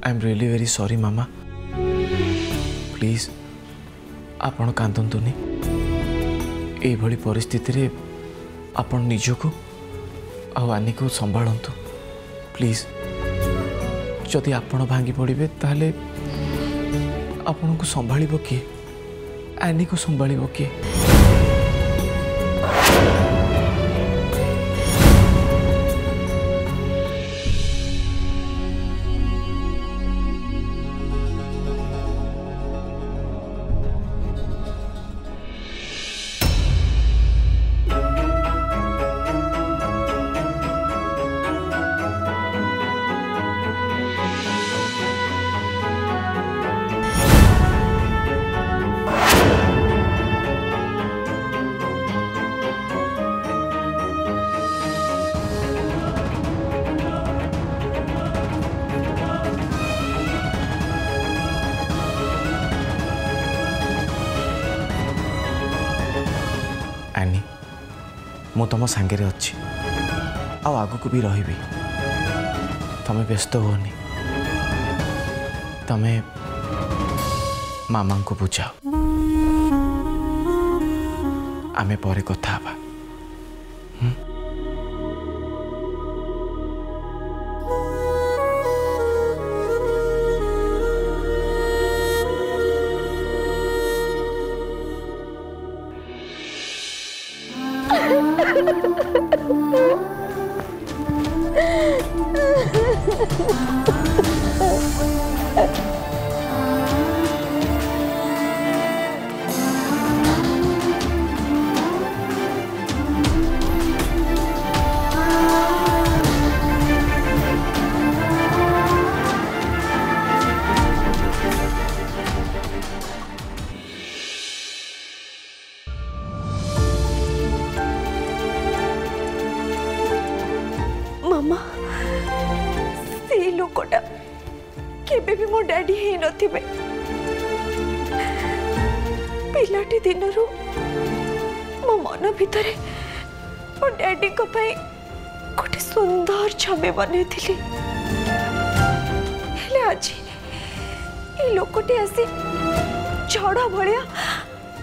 I am really very sorry mama please आपण कांदंतुनी एभली परिस्थिति रे आपण निजको आनी को संभालतु प्लीज जदि आपण भांगी पड़े ताले आपण को संभाल किए आनी को संभाल किए आनी मु तुम सांगे अच्छी आगू भी रही तमें व्यस्त होनी तमें मामा को बुझाओ आमे परे कथा हबा मामा से लोकटा केबे भी मो डैडी ही नथिबे पिलाटी दिनरू मो मन भितरे मो डैडी को पई गोटे सुंदर छवि बनैथिली हेले आज ए लोकटी आसी झड़ा भलिया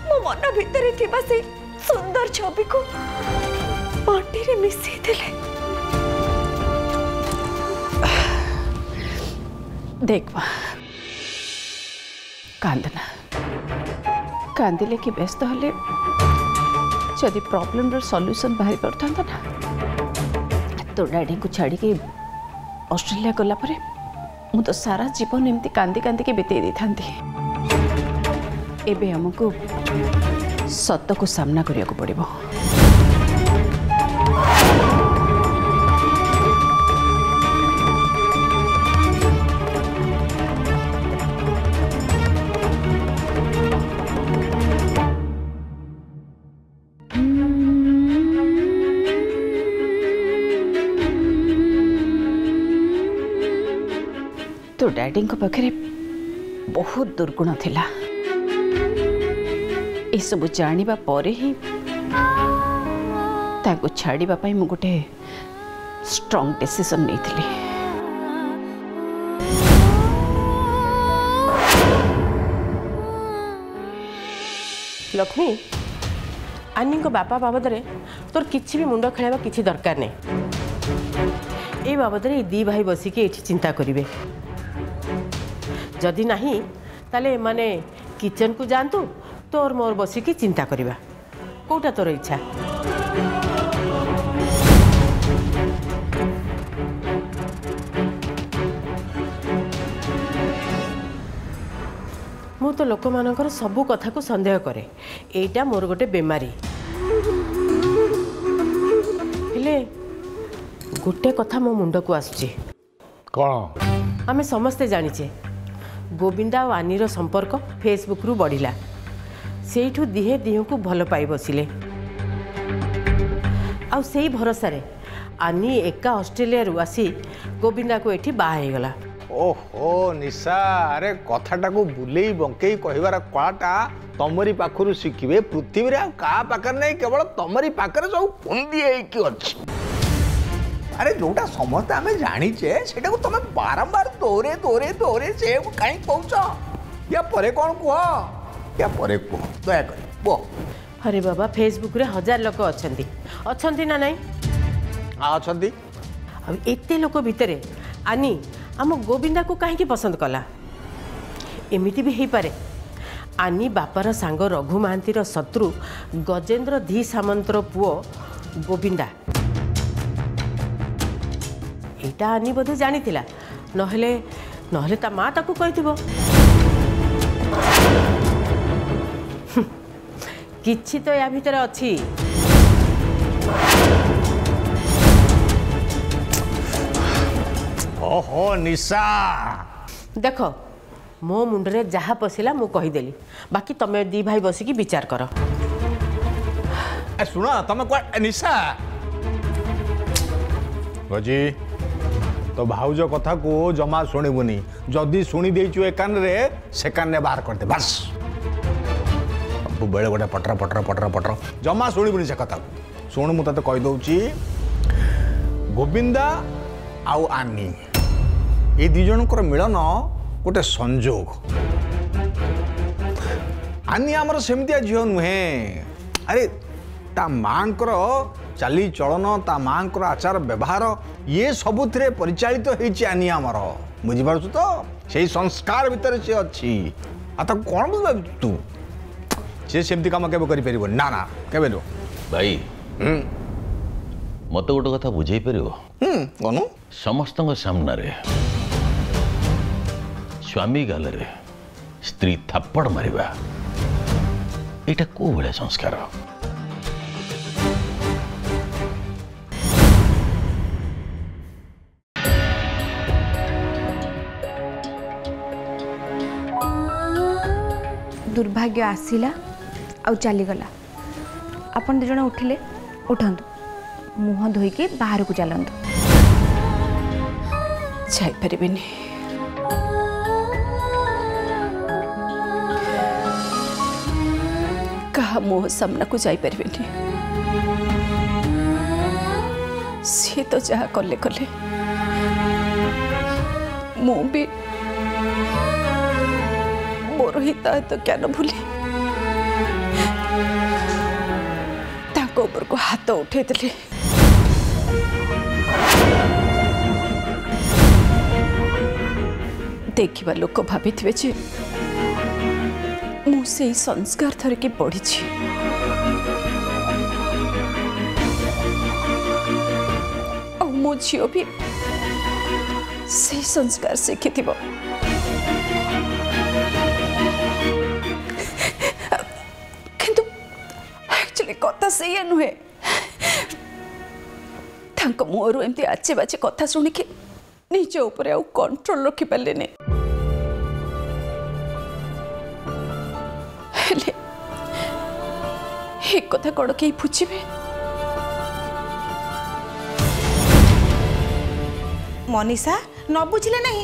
मो मन भितरे थिबा से सुंदर छवि को माटी रे मिसई देले देख कांदना कांदिले कि व्यस्त हेले जदि प्रॉब्लम रो सॉल्यूशन बाहर पड़ता ना तो डैडी को छाड़ी के ऑस्ट्रेलिया गला परे मु तो सारा जीवन एमती कांदी कांदी के बितेई दी थांती एबे हमको सत्य को सामना करिया को पड़िबो तो डैडी पाखे बहुत दुर्गुण थिला ए सब जानिबा परे ही ताको छाड़िबा पई मु गोटे स्ट्रांग डिसीजन नैथिली लक्ष्मी आनी को बापा बाबद रे तोर किछि भी मुंड खेलाबा किछि दरकार नहीं ए बाबद रे दी भाई बसिके एठी चिंता करिवे जदि नहीं ताले माने किचन को जानतु तोर मोर बसिकी चिंता करिबा कोटा तोर इच्छा मु तो लोक मानकर सबू कथा को संदेह करे एटा मोर गोटे बेमारी हेले गोटे कथा मो मुंड को आसुची कौन आमे समस्ते जानिचे गोविंदा और आनीर संपर्क फेसबुक रु बढ़िला सेठू दिहे दिह को भल पाई बसिले आउ सेई भरोसा रे आनी एका ऑस्ट्रेलिया रु आसी गोविंदा को एठी बाहा हे गला ओहो निशा अरे कथाटा को बुलेई बंकेई कहबार कलाटा तमरी पाखरु शिखिबे पृथ्वी रे का पाकर नहीं केवल तमरी पाकर सब पुंदी है कि अछि अरे जोटा समस्त आम जाचे से तुम बारंबार दोहरे दोहरे दोहरे से कहीं कौच या परे कौन कह या परे कह दया कर कह। अरे बाबा फेसबुक रे 1000 लोक अच्छी ना नहीं अच्छा अब एते लोक भितर आनी आम गोविंदा को कहीं पसंद कला एमिति भी हो पारे आनी बापार सांग रघु महांतीर शत्रु गजेंद्र धी सामंतर पुओ गोविंदा एटा आनी बोधे जानी थिला नहले नहले ता माँ ताकू कहिथिबो किछि तो या भितर अछि। ओहो निशा देख मो मुंडरे जहा पशिला मु कहीदेली बाकी तमे दी भाई बसिकी विचार कर। सुन तुम निशा गजी तो भाउज कथा को जमा शुणुनि जदि शुणी देचु ए कान रे से कान ने बाहर कर दे बस बेले गोटे पटर पटर पटर पटर जमा शुणुनि से कथा को शुण मु तते कहि दउची गोविंदा आउ आनी ये दी जनकर मिलन गोटे संजोग आनी आमर सेमतिया झील नुहे अरे ता मांकर चाली चलन ता मांकर आचार व्यवहार ये सबुथिरे परिचालित होइछि आनी आमर बुझिपारु तो सेही संस्कार भितर से अच्छी आ ताको कोन बुझ तू से सेमति काम केबे करि परिबो ना ना केबे नो भाई मत गोटे कथा बुझे पारिबो कोन समस्त सामने स्वामी गालरे स्त्री थप्पड़ मारिबा एटा को भले संस्कार दुर्भाग्य आसिला आ चलीगला आपन दु जण उठिले उठंतु मुह धोईकी बाहर को चलंतु जाइପାରିबिनी कहा मुह सामना को जाइପାରିबिनी सी तो जहा कले कले मु भी मोर हिताहित ज्ञान भूली ताको ऊपर को हाथ उठे दिली देखिबा लोक भाभी जे मु से संस्कार थरकी पढ़ी और मो झील भी से संस्कार शिखी किंतु एक्चुअली कथा से नुहे मुहर एमती आचे बाचे कथा शुणिकी निज ऊपर आउ कंट्रोल रखी पारे एक कथा कौन कहीं बुझे मनीषा न बुझले नहीं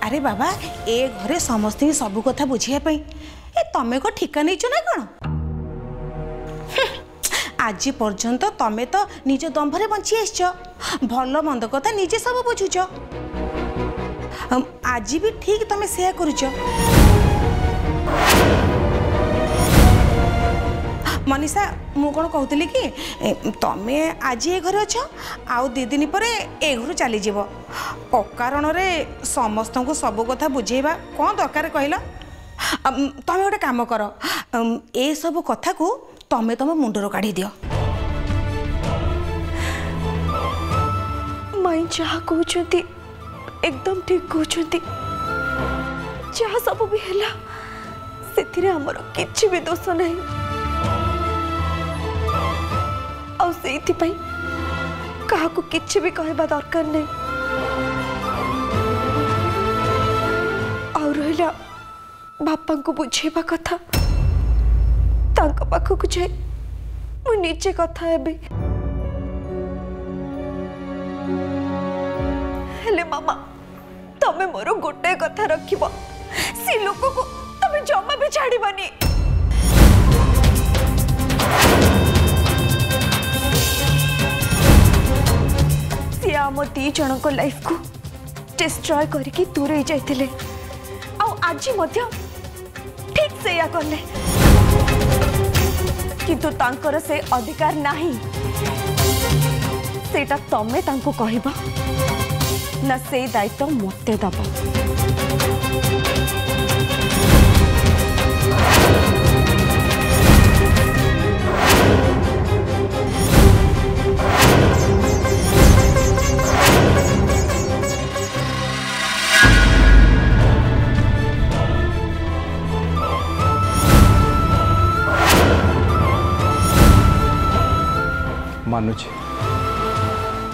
अरे बाबा ए घरे समस्त सब कथा बुझापी ए तमें को ठिका नहीं ना कौन आज पर्यंत तमें तो निज दंभरे बंची आस भल मंद कथा निजे सब बुझुच आज भी ठीक तमें से करुच मनीषा मु कौन कहती कि तमें आज ये घर अच्छ आउ 2 दिन पर ए घर चली जीव अकारण रे समस्त को सब कथा बुझेबा कौन दरकार कहल तमें गोटे काम कर ए सब कथा को तमें तुम मुंडर काढ़ी दियो माई जहा कहते एकदम ठीक कहते जहा सब भी है से आमर किसी भी दोष नहीं क्या किसी भी कहवा दरकार नहीं और रहा बापा को बुझेबा कथा पाखक जाए मु निजे कथा हेबी हेले मामा तमें मोर गोटे कथा रखिबो सी लोक को तमें जमा भी छाड़ीबानी आम दी जन को लाइफ को डिस्ट्रॉय करके दूरे जाइतिले आज ठीक से या कले किंतु तांकर से अधिकार नहीं सेटा तमे तांको कहबा ना से दायित्व मते दबा मानुची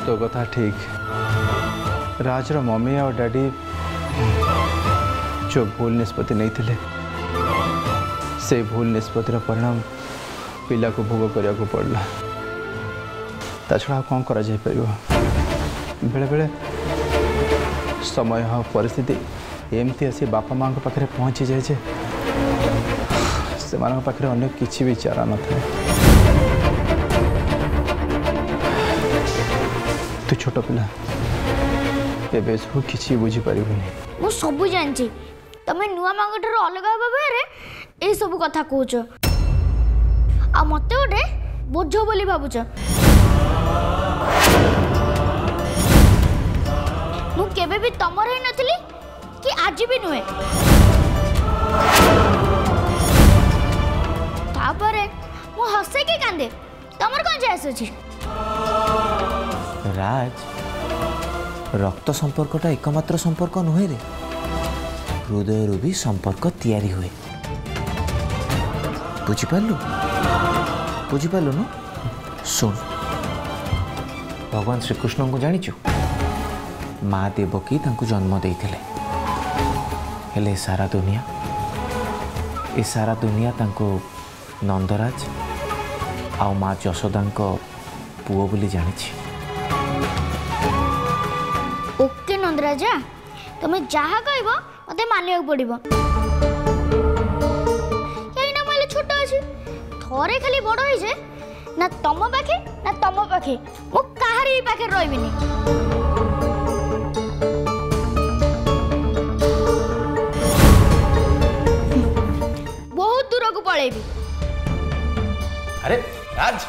तो कथा ठीक राजर मम्मी और डैडी जो भूल निष्पत्ति नहीं थिले से भूल निष्पत्तिर परिणाम पिला को भोग करने को पड़ला ता छड़ा कौन करा जाय परियो बेले बेले समय परिस्थिति एमती आसी बापा माँ पाखे पहुँची जाए से पाखे अन्य किसी भी चारा न था तू छोट पिला एबे सब किसी बुझी पारिबुनी मु सब जानची तमे नुआ मांग ठार अलग भाबरे ए सब कथा कहूच आ मते गोटे बोझ बोली भाबुच मु केबे भी तमर ही नथली कि आज भी नुए तापरे मु हसे के कांदे तमर कोन जायस अछि राज रक्त संपर्कटा एकमात्र संपर्क नुहे रे हृदय भी संपर्क तैयारी हुए बुझिपारलु न सुन भगवान श्रीकृष्ण को जानिचु माँ देवकी तांको जन्म देइथिले हेले सारा दुनिया तांको नंदराज आ माँ जशोदा पुओ बोली जानिछि ओके नंदराजा तुम जहा कह मत मानिया पड़ो कहीं छोट अच्छे थरे खाली बड़ हो जाए ना तुम पाखे मु कहारी पाखे रही बहुत दूर को पलैबी अरे राज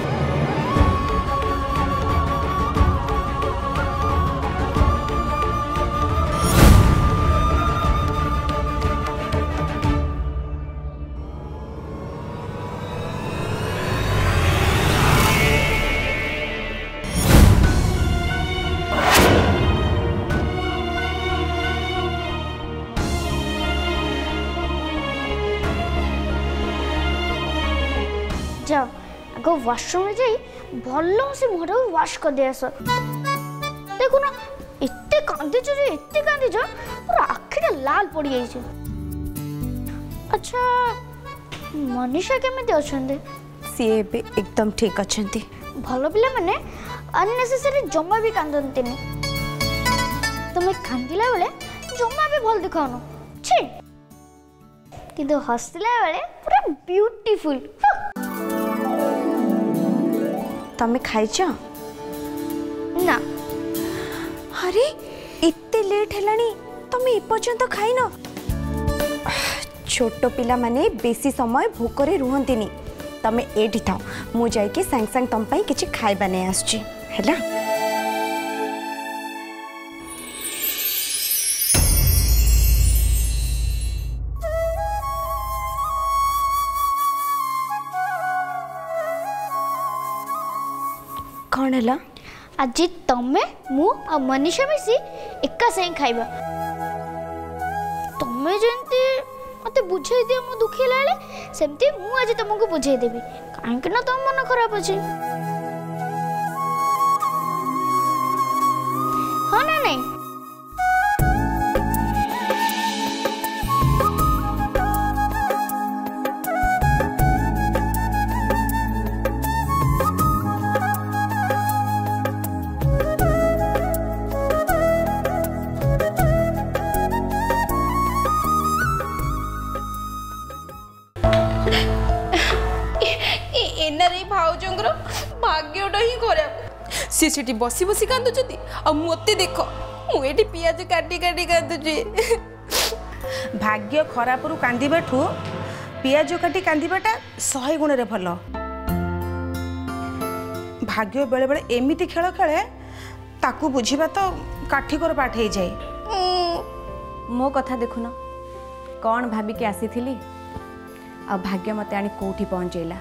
जाओ आगो वाशरूम में जाई भल्लो से मुहर वाश कर दे आस देखो ना एत्ते कांदे जो पूरा आखिटा लाल पड़ जाइए अच्छा मनीषा केमिति अछंदे सी एकदम ठीक अछंती भल पिला माने अननेसेसरी जम्मा भी कांदंतिनी तुम कांदिला बेले जम्मा भी भल दिखानो छी किंतु हसला बेले पूरा ब्यूटीफुल तमे खाइछ ना अरे इत्ते लेट हेलानी तमे एपर्यंत खाइन छोट पिला माने बेसी समय भूकरे रुहंतिनी तमे एठी थाओ मु जाई के संग संग तम पई किछि खाइबा नै आछी हैला कौन है आज तमे मु आ मनीषा मिसी एका संग खाइबा तमे जंती मते बुझाई दियो मु दुखी लाले सेमती मु आज तुमको बुझाई देबी काहे ना तुम मन खराब अछि हां ना नहीं एनआरआई भाउजंगर सी सेठी बसी बसी कांदुचती आ मते देखो मु एठी पियाज काटी काटी कांदुची। भाग्य खरापरू कांदिबाठू पियाज काटी कांदिबाटा 100 गुण रे भल। भाग्य बेले बेले एमिति खेल खेले ताकू बुझिबा तो काठीकर पाठ हो जाए। मो कथा देखुन कौन भाविकी आसी थी आ भाग्य मते आनी कोठी पहुंचेला।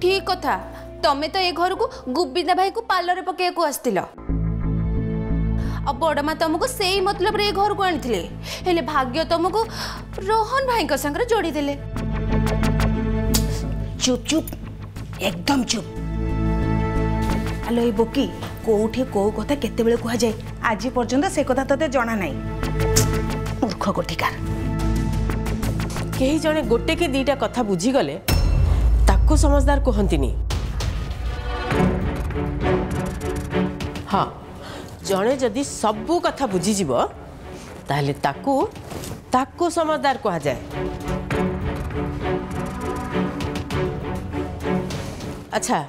ठीक कथा तमे तो ए घर को गोविंदा भाई को पार्लर पके को आस्तिल आ बड़ माँ तुमको से मतलब रे घर को आनी हेले भाग्य तुमको रोहन भाई को संग जोड़ी देले। चुप चुप एकदम चुप। आलो ए बोकी कोठी को कथा केते बेले कहा जाए आज पर्यंत से कथा तते जाना नहीं। मूर्ख गोठिकार कहीं जड़े गोटे कि दीटा कथा बुझीगले ताकू समझदार कहती। हाँ जड़े जदि सबू कथा बुझीज ताहले ताकू ताकू समझदार कहा जाए। अच्छा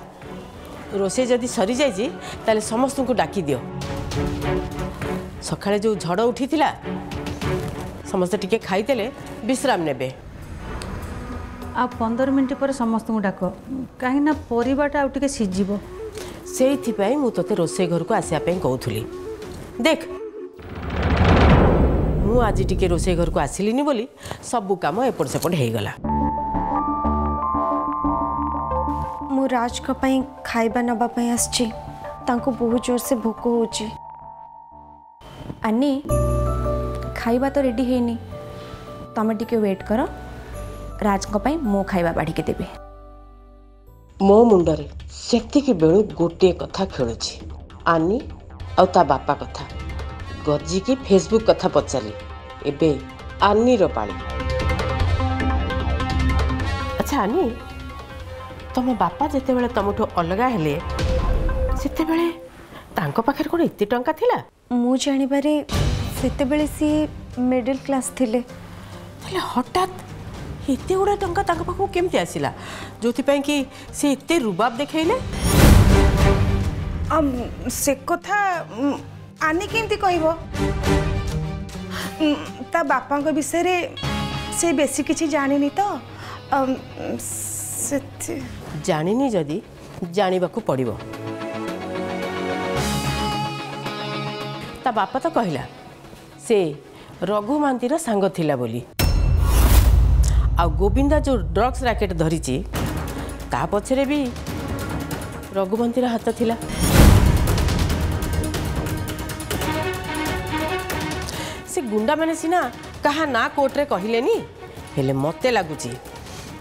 रोसे जदि सरी जाइए ताले समस्त को डाकी दियो। सकाळे जो झड़ उठी थिला समस्त टिके खाईदेले विश्राम नेबे। आ 15 मिनट पर समस्त को डाक कहीं परिवाटा आउ टिके सिझिबो। सेइथिपाई मु तोते रोसे घर को आसिया पे कहूथुली। देख मु आज टिके रोसे घर को आसिलिनी बोली सबु काम एपट सेपट हो गला। मु राज को पई खाइबा नबा पई आछि तांको बहुत जोर से भोक होची। अन्नी खाइबा तो रेडी हेनी तमे टिके वेट करो राज को पई मो खाइबा बाढ़ी के देबे। मो मुंडरे सेतिकी बेलू गोटे कथा खेलुछि आनी आउ ता बापा कथा गजी की फेसबुक कथा पचारि एबे आनी रो पाली। अच्छा आनी तुम बापा जिते बेले तुमठू अलगा हेले सेते बेले तांको पाखर कोन एते टंका थिला? मु जानि बारे सेते बेले सी मिडिल क्लास थिले। हेले हठात एते गुडा टंका तांको पाखो केमती आसिला जोथि पई कि से एते रुबाब देखैले? से कथा आनी केमती कहबो? ता बापा को विषय रे से बेसी किछि जानिनी तो जानिनी जदि जानिबाकू पड़िबो। ता बापा तो कहला से रघु मांतीर सांग थिला बोली आ गोविंदा जो ड्रग्स रैकेट धरिची ता पछरे भी रघुवंतीर हाथ थिला। से गुंडा माने सिना कहा ना कोर्ट रे कहिलेनी हेले मते लागुची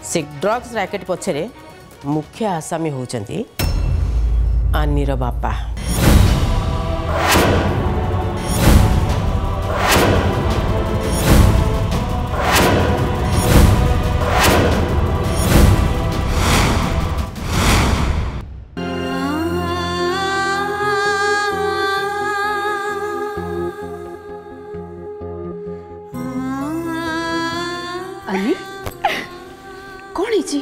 से ड्रग्स रैकेट पछरे मुख्य आसामी होचंती आनीर बापा। आनी कौन है?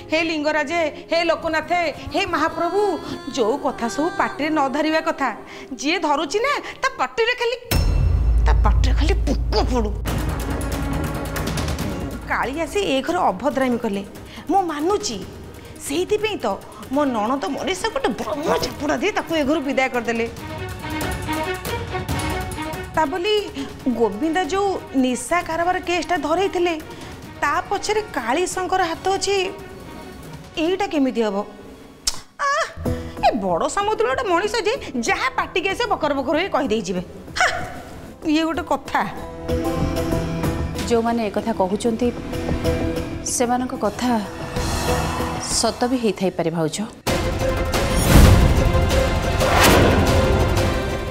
हे लिंगराजे हे लोकनाथे हे महाप्रभु जो कथा सब पाटे न धरिबा कथा जी धरुची ना ता पाटे खाली पुक पड़ू। काली आसी ए घर अभद्रामी कले मो मानुची सेहिति तो मो नणद मनीषा गोटे ब्रह्म चापुड़ा दे ताको ए घर विदाय करदेले। ता बोली गोविंदा जो निशा कारबार केसटा धरई थिले ता पछरे काली शंकर हाथ अछि एटा केमिति हबो? ए बड़ समुद्र गोटे मनीष जे जहाँ पाटी के बकर बकर हो कही दे जीवे। ये गोटे कथा जो माने एक कथा कहउचंती सेमानक कथा सत भी हेई थाई पारे भाउज।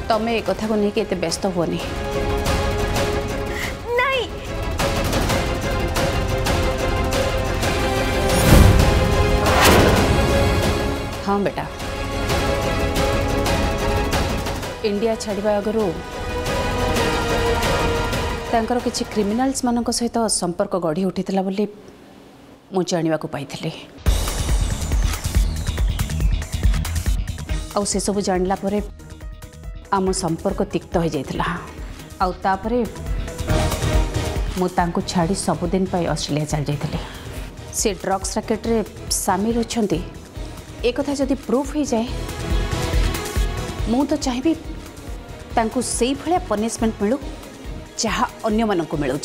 तमे एक कथा को नहीं के व्यस्त हुअनी। नहीं हाँ बेटा इंडिया छाड़वा आगु तांकर किछि क्रिमिनाल्स मानक सहित संपर्क गढ़ी उठिथिला बोली मु जानिबा को पाइथिले। आउ से सब जानला परे आम संपर्क तिक्त हो जाइथिला। आउ तापरे मु तांको छाड़ी सबुदिन पाई ऑस्ट्रेलिया चल जाइथिले। से ड्रग्स रैकेट रे शामिल होछंती ए कथा जदि प्रूफ हो जाए मु तो चाहिबी तांको सेई भलिया पनिशमेंट मिलू जहाँ अन्य मानक मिलूँ।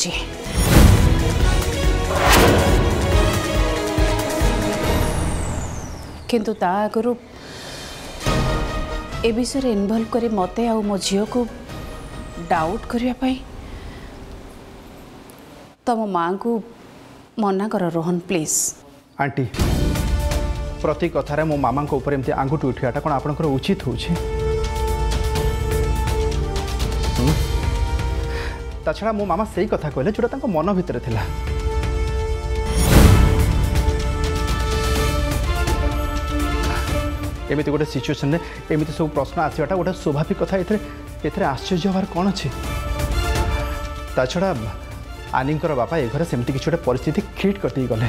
किंतु ता आगु ए विषय इनवल्व करी मते आ मो झील को डाउट करने तम माँ को मना कर रोहन प्लीज। आंटी प्रति कथार मो मामा ऊपर एमती आंगुठी उठाटा कौन आपंकर उचित हो छड़ा मो मामा सही कथा कहले जोटा मन भितर थिला। एमती गोटे सिचुएशन एमती सब प्रश्न आसवाटा गोटे स्वाभाविक कथा। एथरे आश्चर्य हबार कौन अच्छे? ता छड़ा आनींकर बापा ए घरे सेमती किसी गोटे परिस्थिति क्रिएट करते गले।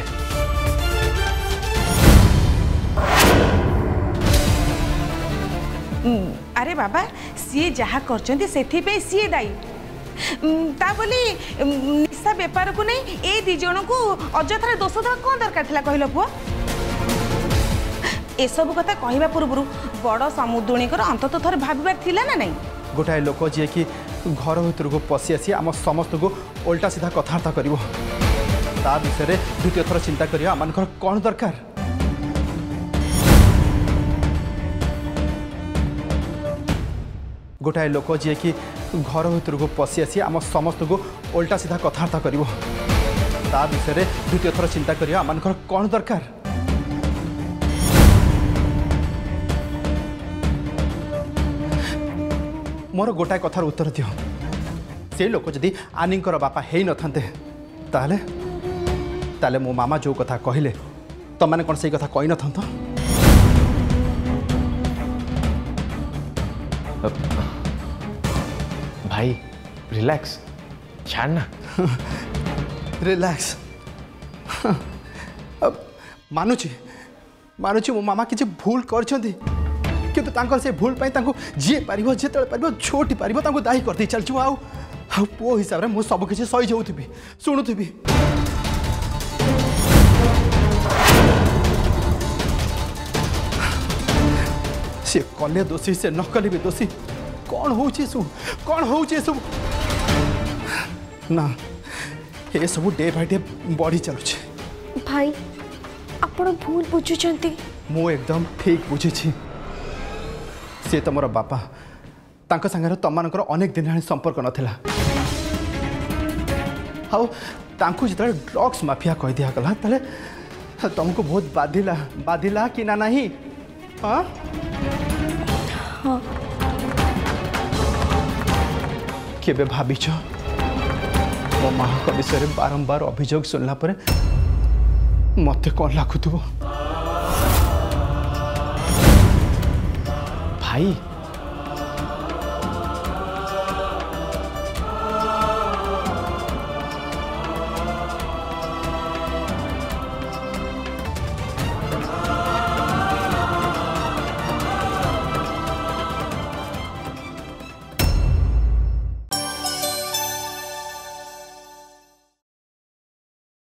अरे बाबा सी जहाँ करछंती सेथिपे सी दायी ता बोली निशा बेपार को नहीं ए दी जन को अजथार दोष देवा कौन दरकार थिला कहलो पुआ? ए सब कथा कहवा पूर्व बड़ समुद्रणीकर अंतत थर भाबिबार थिला ना नहीं? गोटाए लोक जी कि घर भीतर को पशि आसी आम समस्त को उल्टा सीधा कथबार्ता करिवो ता विषय द्वितीय थर चिंता करिया आमानकर कौन दरकार? गोटाए लोक जी कि घर भीतर को पशि आसी आम समस्त को उल्टा सीधा कथबार्ता करिवो ता विषय द्वितीय थर चिंता करिया आमानकर कौन दरकार? मोर गोटाए कथार उत्तर दियो से लोक जदि आनींकर बापा हेई न थांते ताले ताले मो मामा जो कथा कहले तुम मैंने कौन से कथा कही न था? भाई रिलैक्स छाड़ना रिलैक्स। मानुची मानुची मो मामा किसी भूल करछंती किंतु तांकर से भूल पाई तांको जी पारिबो जेतले पारिबो छोटी पारिबो तांको दाही करते चलछु। आउ पो हिसाब रे मो सब किसी सही जाउथिबी सुनुथिबी। से कले दोषी से नकली भी दोषी कौन होउची सु कौन होउची सु ना ये सब डे बाय डे बढ़ी चलुछे। भाई आपण भूल बुझुचंती। मो एकदम ठीक बुझी सी तुम बापा तांको संगे तुमर अनेक दिन संपर्क नाला आउ जो ड्रग्स माफिया कह दिया गला ताले तुमको बहुत बाधिला बाधिला कि ना नहीं? हाँ हाँ केबे भाविछ मो माँ का विषय बारंबार अभियोग सुनला पर मते कौन लगुव? भाई